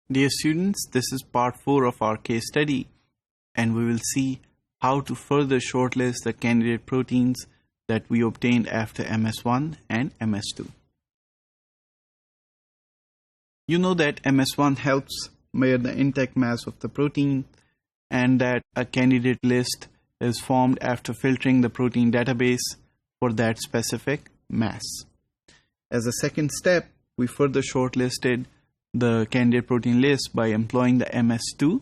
Dear students, this is part 4 of our case study, and we will see how to further shortlist the candidate proteins that we obtained after MS1 and MS2. You know that MS1 helps measure the intact mass of the protein, and that a candidate list is formed after filtering the protein database for that specific mass. As a second step, we further shortlisted the candidate protein list by employing the MS2,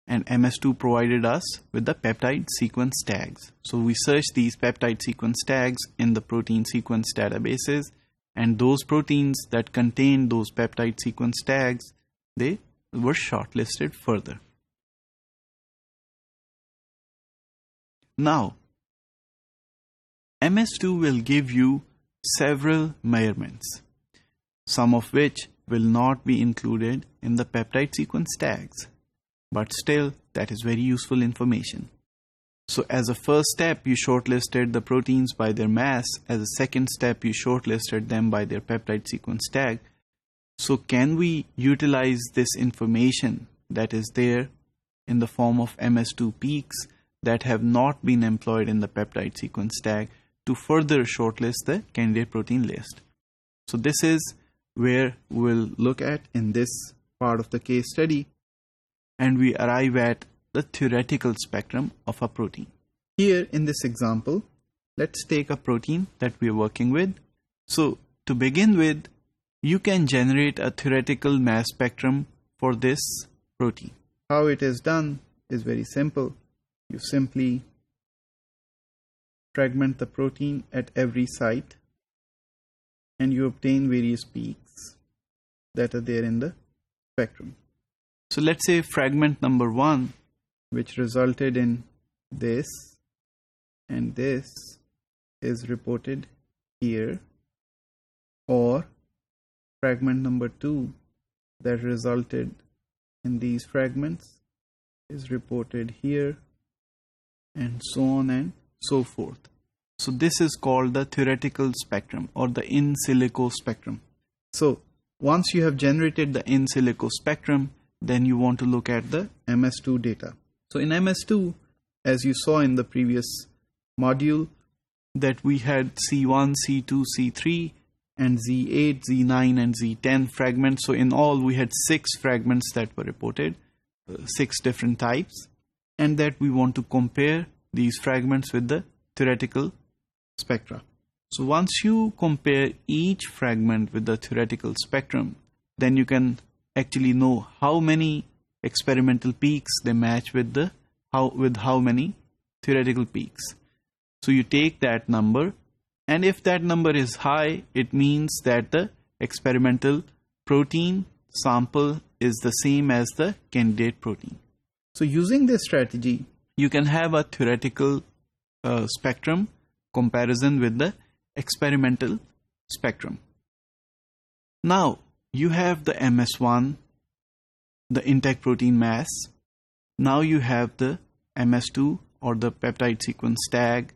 and MS2 provided us with the peptide sequence tags. So we searched these peptide sequence tags in the protein sequence databases, and those proteins that contained those peptide sequence tags, they were shortlisted further. Now, MS2 will give you several measurements, some of which will not be included in the peptide sequence tags, but still that is very useful information. So as a first step, you shortlisted the proteins by their mass. As a second step, you shortlisted them by their peptide sequence tag. So can we utilize this information that is there in the form of MS2 peaks that have not been employed in the peptide sequence tag to further shortlist the candidate protein list? So this is where we'll look at in this part of the case study, and we arrive at the theoretical spectrum of a protein. Here in this example, let's take a protein that we're working with. So to begin with, you can generate a theoretical mass spectrum for this protein. How it is done is very simple. You simply fragment the protein at every site, and you obtain various peaks that are there in the spectrum. So let's say fragment number 1, which resulted in this, and this is reported here, or fragment number 2 that resulted in these fragments is reported here, and so on and so forth. So this is called the theoretical spectrum or the in silico spectrum. So once you have generated the in silico spectrum, then you want to look at the MS2 data. So in MS2, as you saw in the previous module, that we had C1, C2, C3, and Z8, Z9, and Z10 fragments. So in all, we had 6 fragments that were reported, 6 different types, and that we want to compare these fragments with the theoretical spectra. So once you compare each fragment with the theoretical spectrum, then you can actually know how many experimental peaks they match with how many theoretical peaks. So you take that number, and if that number is high, it means that the experimental protein sample is the same as the candidate protein. So using this strategy, you can have a theoretical spectrum comparison with the experimental spectrum. Now you have the MS1, the intact protein mass. Now you have the MS2 or the peptide sequence tag,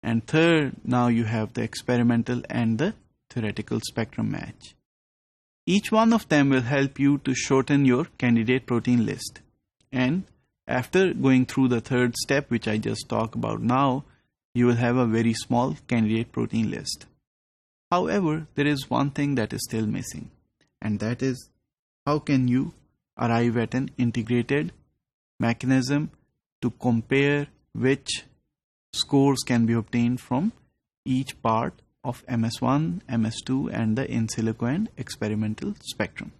and third, now you have the experimental and the theoretical spectrum match. Each one of them will help you to shorten your candidate protein list, and after going through the third step, which I just talked about now, you will have a very small candidate protein list. However, there is one thing that is still missing, and that is how can you arrive at an integrated mechanism to compare which scores can be obtained from each part of MS1, MS2, and the in silico and experimental spectrum.